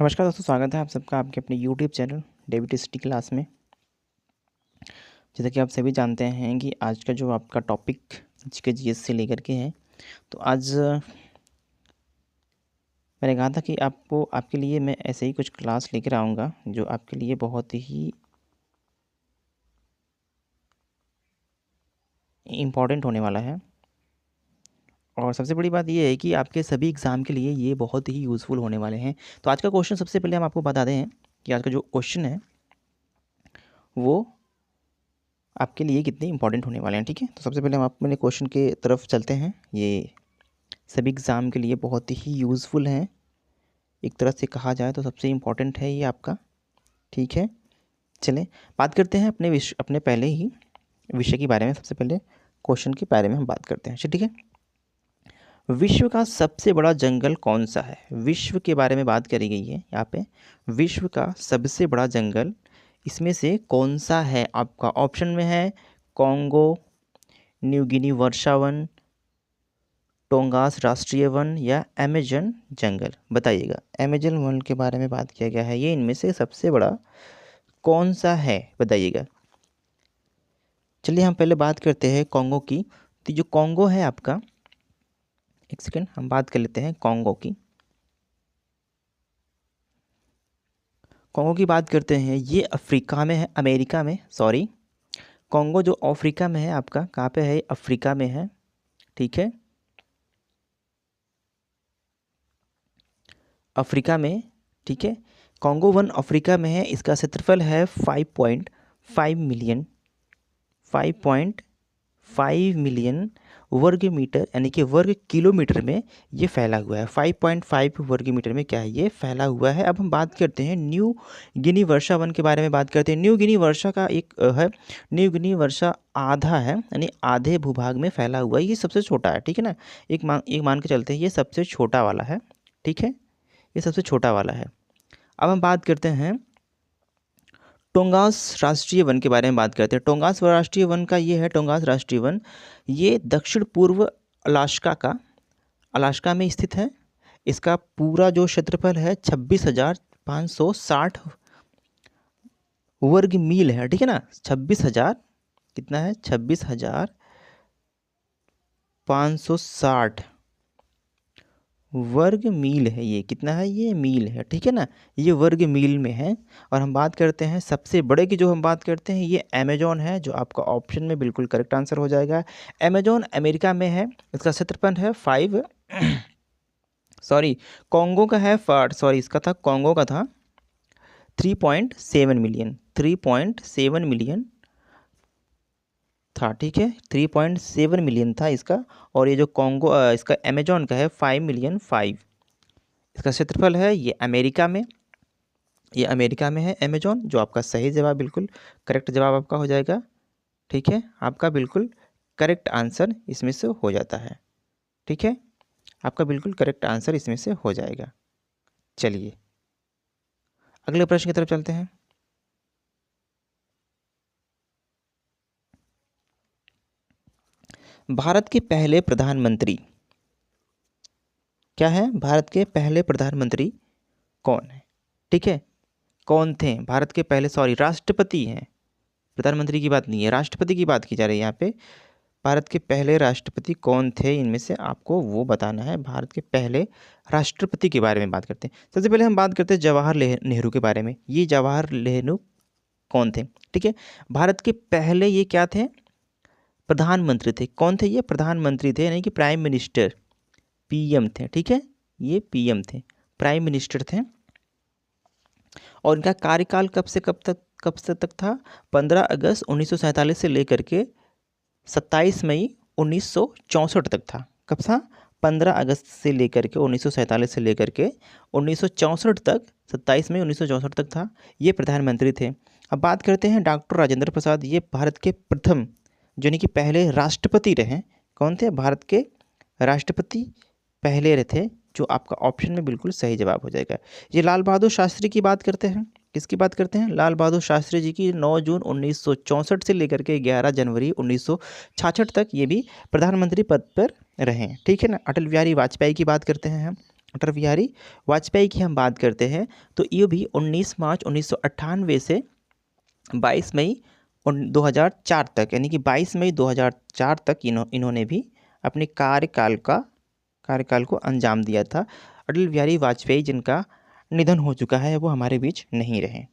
नमस्कार दोस्तों, स्वागत है आप सबका आपके अपने YouTube channel David city class में। जैसा कि आप सभी जानते हैं कि आज का जो आपका टॉपिक जीके जीएस से लेकर के है, तो आज मैंने कहा था कि आपको आपके लिए मैं ऐसे ही कुछ क्लास लेकर आऊँगा जो आपके लिए बहुत ही इम्पॉर्टेंट होने वाला है। और सबसे बड़ी बात ये है कि आपके सभी एग्ज़ाम के लिए ये बहुत ही यूज़फुल होने वाले हैं। तो आज का क्वेश्चन सबसे पहले हम आपको बता दें कि आज का जो क्वेश्चन है वो आपके लिए कितने इंपॉर्टेंट होने वाले हैं। ठीक है, तो सबसे पहले हम अपने क्वेश्चन के तरफ चलते हैं। ये सभी एग्ज़ाम के लिए बहुत ही यूज़फुल हैं, एक तरह से कहा जाए तो सबसे इम्पॉर्टेंट है ये आपका। ठीक है, चलें बात करते हैं अपने पहले ही विषय के बारे में। सबसे पहले क्वेश्चन के बारे में हम बात करते हैं। ठीक है, विश्व का सबसे बड़ा जंगल कौन सा है? विश्व के बारे में बात करी गई है यहाँ पे। विश्व का सबसे बड़ा जंगल इसमें से कौन सा है? आपका ऑप्शन में है कॉन्गो, न्यू गिनी वर्षा वन, टोंगास राष्ट्रीय वन या अमेजन जंगल। बताइएगा, अमेजन वन के बारे में बात किया गया है, ये इनमें से सबसे बड़ा कौन सा है? बताइएगा। चलिए हम पहले बात करते हैं कॉन्गो की। तो जो कॉन्गो है आपका, एक सेकेंड हम बात कर लेते हैं कॉन्गो की। कॉन्गो की बात करते हैं, ये अफ्रीका में है, अमेरिका में, सॉरी। कॉन्गो जो अफ्रीका में है आपका, कहाँ पे है? अफ्रीका में है। ठीक है, अफ्रीका में। ठीक है, कॉन्गो वन अफ्रीका में है। इसका क्षेत्रफल है 5.5 मिलियन 5.5 मिलियन वर्ग मीटर, यानी कि वर्ग किलोमीटर में ये फैला हुआ है। 5.5 वर्ग मीटर में क्या है? ये फैला हुआ है। अब हम बात करते हैं न्यू गिनी वर्षा वन के बारे में बात करते हैं। न्यू गिनी वर्षा का एक है, न्यू गिनी वर्षा आधा है, यानी आधे भूभाग में फैला हुआ है। ये सबसे छोटा है। ठीक है ना, एक मान के चलते हैं ये सबसे छोटा वाला है। ठीक है, ये सबसे छोटा वाला है। अब हम बात करते हैं टोंगास राष्ट्रीय वन के बारे में बात करते हैं। टोंगास राष्ट्रीय वन का ये है, टोंगास राष्ट्रीय वन ये दक्षिण पूर्व अलास्का में स्थित है। इसका पूरा जो क्षेत्रफल है 26,560 वर्ग मील है। ठीक है ना, 26,000 कितना है? 26,560 वर्ग मील है। ये कितना है? ये मील है। ठीक है ना, ये वर्ग मील में है। और हम बात करते हैं सबसे बड़े की, जो हम बात करते हैं ये अमेजोन है, जो आपका ऑप्शन में बिल्कुल करेक्ट आंसर हो जाएगा। अमेजोन अमेरिका में है। इसका क्षेत्रफल है 5 सॉरी कॉन्गो का है सॉरी इसका था, कॉन्गो का था 3.7 मिलियन 3.7 मिलियन था। ठीक है, 3.7 मिलियन था इसका। और ये जो कॉन्गो इसका अमेजोन का है 5 मिलियन 5। इसका क्षेत्रफल है, ये अमेरिका में, ये अमेरिका में है अमेजोन, जो आपका सही जवाब, बिल्कुल करेक्ट जवाब आपका हो जाएगा। ठीक है, आपका बिल्कुल करेक्ट आंसर इसमें से हो जाता है। ठीक है, आपका बिल्कुल करेक्ट आंसर इसमें से हो जाएगा। चलिए अगले प्रश्न की तरफ चलते हैं। भारत के पहले प्रधानमंत्री क्या है? भारत के पहले प्रधानमंत्री कौन है? ठीक है, कौन थे भारत के पहले, सॉरी राष्ट्रपति हैं, प्रधानमंत्री की बात नहीं है, राष्ट्रपति की बात की जा रही है यहाँ पे। भारत के पहले राष्ट्रपति कौन थे इनमें से, आपको वो बताना है। भारत के पहले राष्ट्रपति के बारे में बात करते हैं। सबसे पहले हम बात करते हैं जवाहरलाल नेहरू के बारे में। ये जवाहरलाल नेहरू कौन थे? ठीक है, भारत के पहले ये क्या थे? प्रधानमंत्री थे। कौन थे ये? प्रधानमंत्री थे, यानी कि प्राइम मिनिस्टर, पीएम थे। ठीक है, ये पीएम थे, प्राइम मिनिस्टर थे। और इनका कार्यकाल कब से तक था? 15 अगस्त 1947 से लेकर के 27 मई 1964 तक था। कब था? 15 अगस्त से लेकर के 1947 से लेकर के 1964 तक, 27 मई 1964 तक था। ये प्रधानमंत्री थे। अब बात करते हैं डॉक्टर राजेंद्र प्रसाद। ये भारत के प्रथम, यानी कि पहले राष्ट्रपति रहे। कौन थे? भारत के राष्ट्रपति पहले रहे थे, जो आपका ऑप्शन में बिल्कुल सही जवाब हो जाएगा। ये लाल बहादुर शास्त्री की बात करते हैं। किसकी बात करते हैं? लाल बहादुर शास्त्री जी की। 9 जून 1964 से लेकर के 11 जनवरी 1966 तक ये भी प्रधानमंत्री पद पर रहे हैं। ठीक है ना। अटल बिहारी वाजपेयी की बात करते हैं हम। अटल बिहारी वाजपेयी की हम बात करते हैं तो ये भी 19 मार्च 1998 से 22 मई 2004 तक, यानी कि 22 मई 2004 तक इन्होंने भी अपने कार्यकाल को अंजाम दिया था। अटल बिहारी वाजपेयी जिनका निधन हो चुका है वो हमारे बीच नहीं रहे।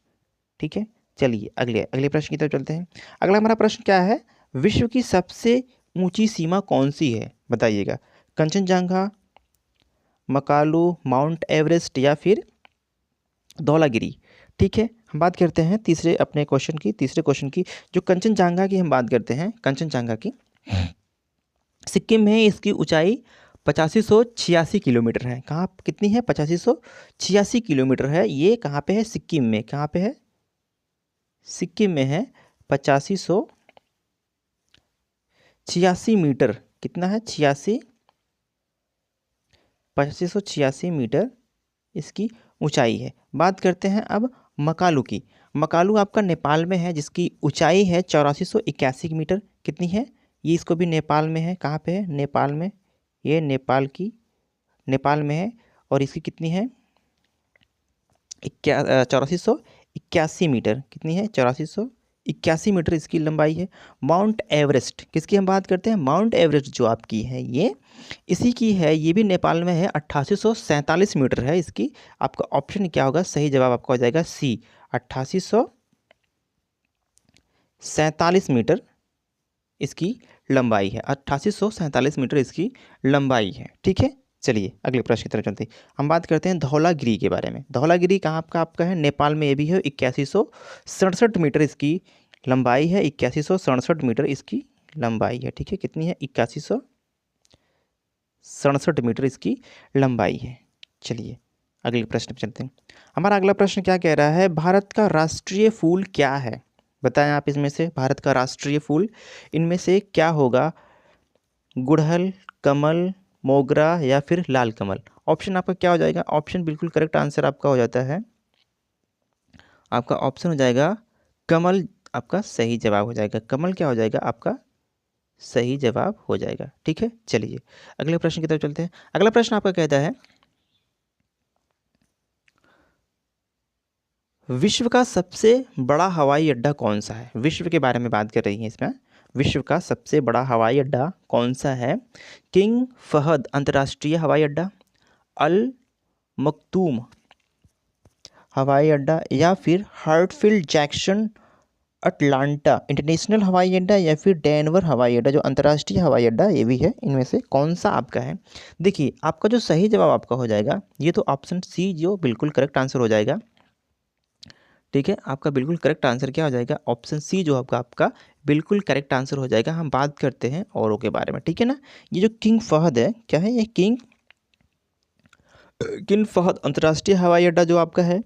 ठीक है, चलिए अगले अगले प्रश्न की तरफ चलते हैं। अगला हमारा प्रश्न क्या है, विश्व की सबसे ऊंची सीमा कौन सी है, बताइएगा। कंचनजंगा, मकालू, माउंट एवरेस्ट या फिर धौलागिरी। ठीक है, हम बात करते हैं तीसरे क्वेश्चन की। जो कंचनजंगा की हम बात करते हैं, कंचनजंगा की सिक्किम में इसकी ऊंचाई 8586 किलोमीटर है। कहाँ कितनी है, 8586 किलोमीटर है। ये कहाँ पे है, सिक्किम में। कहाँ पे है, सिक्किम में है। 8586 मीटर, कितना है, 8586 मीटर इसकी ऊंचाई है। बात करते हैं अब मकालू की। मकालू आपका नेपाल में है, जिसकी ऊंचाई है 8481 मीटर। कितनी है ये, इसको भी नेपाल में है। कहाँ पे है, नेपाल में। ये नेपाल में है और इसकी कितनी है, 8481 मीटर। कितनी है, 8481 मीटर इसकी लंबाई है। माउंट एवरेस्ट किसकी हम बात करते हैं, माउंट एवरेस्ट जो आपकी है ये इसी की है, ये भी नेपाल में है। 8847 मीटर है इसकी। आपका ऑप्शन क्या होगा, सही जवाब आपका हो जाएगा सी, 8847 मीटर इसकी लंबाई है। 8847 मीटर इसकी लंबाई है। ठीक है, चलिए अगले प्रश्न की तरफ चलते हैं। हम बात करते हैं धौलागिरी के बारे में। धौलागिरी कहाँ आपका है, नेपाल में ये भी है। 8167 मीटर इसकी लंबाई है। 8167 मीटर इसकी लंबाई है। ठीक है, कितनी है, 8167 मीटर इसकी लंबाई है। चलिए अगले प्रश्न पर चलते हैं। हमारा अगला प्रश्न क्या कह रहा है, भारत का राष्ट्रीय फूल क्या है, बताएं आप। इसमें से भारत का राष्ट्रीय फूल इनमें से क्या होगा, गुड़हल, कमल, मोगरा या फिर लाल कमल। ऑप्शन आपका क्या हो जाएगा, ऑप्शन बिल्कुल करेक्ट आंसर आपका हो जाता है, आपका ऑप्शन हो जाएगा कमल। आपका सही जवाब हो जाएगा, कमल क्या हो जाएगा, आपका सही जवाब हो जाएगा। ठीक है, चलिए अगले प्रश्न की तरफ चलते हैं। अगला प्रश्न आपका कहता है, विश्व का सबसे बड़ा हवाई अड्डा कौन सा है। विश्व के बारे में बात कर रही है इसमें। विश्व का सबसे बड़ा हवाई अड्डा कौन सा है, किंग फहद अंतर्राष्ट्रीय हवाई अड्डा, अल मक्तूम हवाई अड्डा या फिर हार्टफील्ड जैक्सन अटलांटा इंटरनेशनल हवाई अड्डा या फिर डेनवर हवाई अड्डा जो अंतर्राष्ट्रीय हवाई अड्डा ये भी है। इनमें से कौन सा आपका है। देखिए आपका जो सही जवाब आपका हो जाएगा ये तो ऑप्शन सी जो बिल्कुल करेक्ट आंसर हो जाएगा। ठीक है, आपका बिल्कुल करेक्ट आंसर क्या हो जाएगा, ऑप्शन सी जो आपका बिल्कुल करेक्ट आंसर हो जाएगा। हम बात करते हैं औरों के बारे में, ठीक है ना। ये जो किंग फहद है, क्या है ये, किंग फहद अंतर्राष्ट्रीय हवाई अड्डा जो आपका है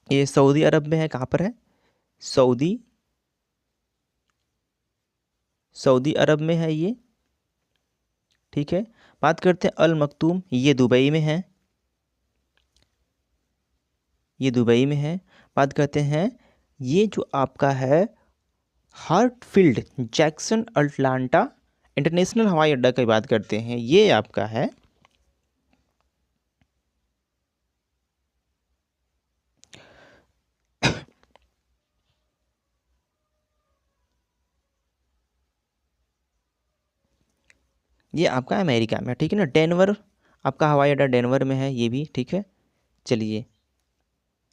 ये सऊदी अरब में है। कहाँ पर है, सऊदी अरब में है ये। ठीक है, बात करते हैं अल मक्तूम, ये दुबई में है, ये दुबई में है। बात करते हैं ये जो आपका है हार्टफील्ड जैक्सन अटलांटा इंटरनेशनल हवाई अड्डा की बात करते हैं, ये आपका है ये आपका अमेरिका में। ठीक है ना, डेनवर आपका हवाई अड्डा डेनवर में है ये भी। ठीक है, चलिए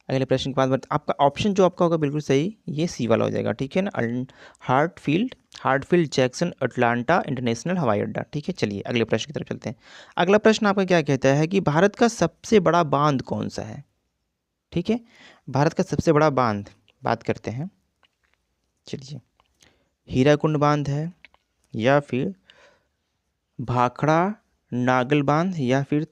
अगले प्रश्न के बाद आपका ऑप्शन जो आपका होगा बिल्कुल सही, ये सी वाला हो जाएगा। ठीक है ना, हार्टफील्ड जैक्सन अटलांटा इंटरनेशनल हवाई अड्डा। ठीक है, चलिए अगले प्रश्न की तरफ चलते हैं। अगला प्रश्न आपका क्या कहता है कि भारत का सबसे बड़ा बांध कौन सा है। ठीक है, भारत का सबसे बड़ा बांध बात करते हैं। चलिए, हीराकुंड बांध है या फिर भाखड़ा नागल बांध या फिर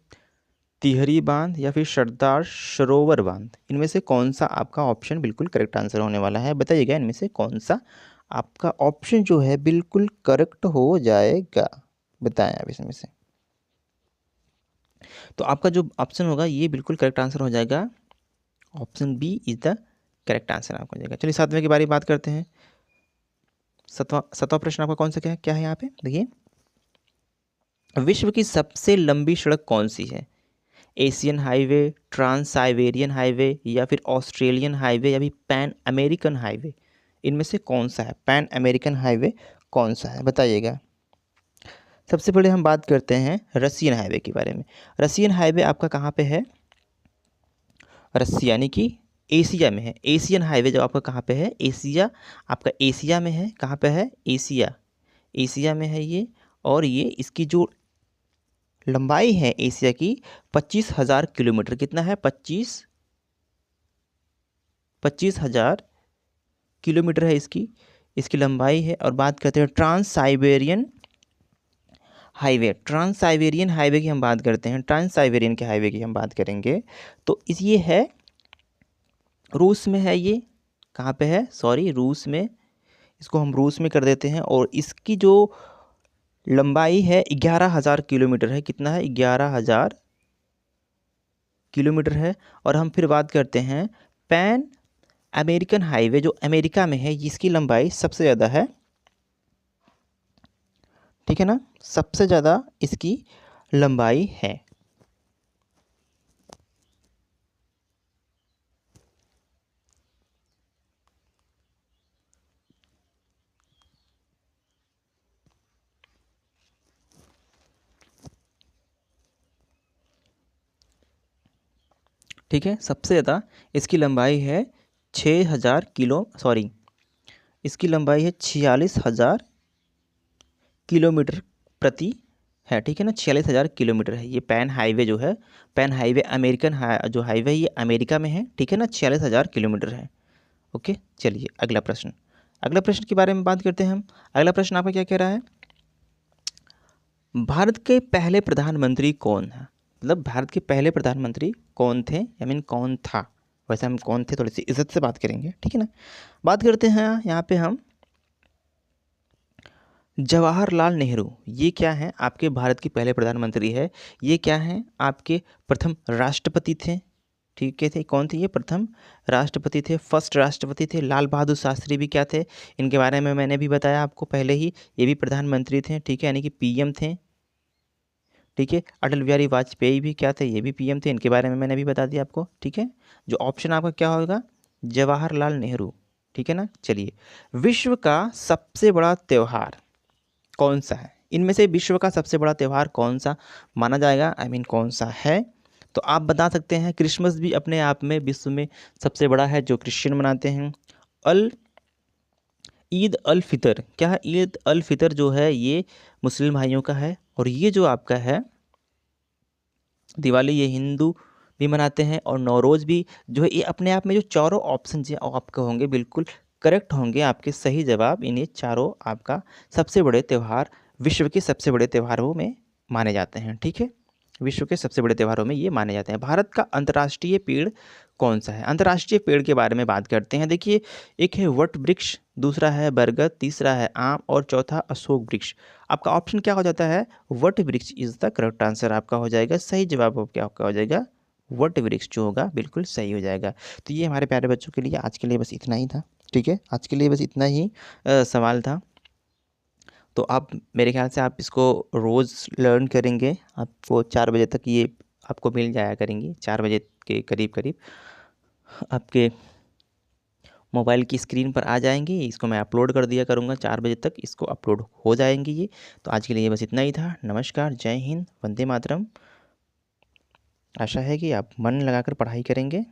तिहरी बांध या फिर सरदार सरोवर बांध, इनमें से कौन सा आपका ऑप्शन बिल्कुल करेक्ट आंसर होने वाला है, बताइएगा। इनमें से कौन सा आपका ऑप्शन जो है बिल्कुल करेक्ट हो जाएगा, बताएं आप इसमें से। तो आपका जो ऑप्शन होगा ये बिल्कुल करेक्ट आंसर हो जाएगा, option B is the correct answer आपका हो जाएगा। चलिए सातवें के बारे में बात करते हैं। सातवां प्रश्न आपका कौन सा क्या है यहाँ पे, देखिए, विश्व की सबसे लंबी सड़क कौन सी है। Asian highway, trans Siberian highway, या फिर ऑस्ट्रेलियन हाईवे, या फिर पैन अमेरिकन हाईवे? इनमें से कौन सा है पैन अमेरिकन हाईवे? कौन सा है बताइएगा। सबसे पहले हम बात करते हैं रशियन हाईवे के बारे में। रशियन हाईवे आपका कहाँ पे है? रसिया यानी कि एशिया में है। एशियन हाईवे जो आपका कहाँ पे है? एशिया, आपका एशिया में है। कहाँ पे है? एशिया, एशिया में है ये। और ये इसकी जो लंबाई है एशिया की 25,000 किलोमीटर। कितना है? 25,000 किलोमीटर है इसकी इसकी लंबाई है। और बात करते हैं trans Siberian highway. Trans Siberian highway की हम बात करते हैं, ट्रांस साइबेरियन के हाईवे की हम बात करेंगे तो ये है रूस में है। ये कहाँ पे है? सॉरी, रूस में। इसको हम रूस में कर देते हैं। और इसकी जो लंबाई है 11,000 किलोमीटर है। कितना है? 11,000 किलोमीटर है। और हम फिर बात करते हैं पैन अमेरिकन हाईवे जो अमेरिका में है, इसकी लंबाई सबसे ज़्यादा है। ठीक है ना, सबसे ज़्यादा इसकी लंबाई है। ठीक है, सबसे ज़्यादा इसकी लंबाई है 6,000 किलो, सॉरी, इसकी लंबाई है 46,000 किलोमीटर प्रति है। ठीक है ना, 46,000 किलोमीटर है ये पैन हाईवे जो है। पैन हाईवे अमेरिकन जो हाईवे ये अमेरिका में है। ठीक है ना, 46,000 किलोमीटर है। ओके, चलिए अगला प्रश्न। अगला प्रश्न के बारे में बात करते हैं हम। अगला प्रश्न आपका क्या कह रहा है? भारत के पहले प्रधानमंत्री कौन है? मतलब भारत के पहले प्रधानमंत्री कौन थे, आई मीन कौन था। वैसे हम कौन थे थोड़ी सी इज्जत से बात करेंगे। ठीक है ना, बात करते हैं यहाँ पे हम जवाहरलाल नेहरू। ये क्या है? आपके भारत के पहले प्रधानमंत्री है। ये क्या है? आपके प्रथम राष्ट्रपति थे। ठीक है, थे कौन थे? ये प्रथम राष्ट्रपति थे, फर्स्ट राष्ट्रपति थे। लाल बहादुर शास्त्री भी क्या थे? इनके बारे में मैंने भी बताया आपको पहले ही, ये भी प्रधानमंत्री थे। ठीक है, यानी कि पीएम थे। ठीक है, अटल बिहारी वाजपेयी भी क्या थे? ये भी पीएम थे। इनके बारे में मैंने भी बता दिया आपको। ठीक है, जो ऑप्शन आपका क्या होगा? जवाहरलाल नेहरू। ठीक है ना, चलिए। विश्व का सबसे बड़ा त्यौहार कौन सा है? इनमें से विश्व का सबसे बड़ा त्यौहार कौन सा माना जाएगा, आई मीन कौन सा है? तो आप बता सकते हैं। क्रिसमस भी अपने आप में विश्व में सबसे बड़ा है, जो क्रिश्चियन मनाते हैं। अल ईद अल फितर क्या है? ईद अल फितर जो है ये मुस्लिम भाइयों का है। और ये जो आपका है दिवाली, ये हिंदू भी मनाते हैं। और नौरोज़ भी जो है, ये अपने आप में जो चारों ऑप्शन जो आपके होंगे बिल्कुल करेक्ट होंगे। आपके सही जवाब इन्हें चारों आपका सबसे बड़े त्यौहार, विश्व के सबसे बड़े त्योहारों में माने जाते हैं। ठीक है, विश्व के सबसे बड़े त्योहारों में ये माने जाते हैं। भारत का अंतर्राष्ट्रीय पेड़ कौन सा है? अंतर्राष्ट्रीय पेड़ के बारे में बात करते हैं। देखिए, एक है वट वृक्ष, दूसरा है बरगद, तीसरा है आम, और चौथा अशोक वृक्ष। आपका ऑप्शन क्या हो जाता है? वट वृक्ष इज द करेक्ट आंसर आपका हो जाएगा। सही जवाब क्या आपका हो जाएगा? वट वृक्ष जो होगा बिल्कुल सही हो जाएगा। तो ये हमारे प्यारे बच्चों के लिए आज के लिए बस इतना ही था। ठीक है, आज के लिए बस इतना ही सवाल था। तो आप मेरे ख्याल से आप इसको रोज़ लर्न करेंगे, आपको 4 बजे तक ये आपको मिल जाया करेंगी। 4 बजे के करीब करीब आपके मोबाइल की स्क्रीन पर आ जाएंगी। इसको मैं अपलोड कर दिया करूँगा, 4 बजे तक इसको अपलोड हो जाएंगी ये। तो आज के लिए बस इतना ही था। नमस्कार, जय हिंद, वंदे मातरम। आशा है कि आप मन लगाकर पढ़ाई करेंगे।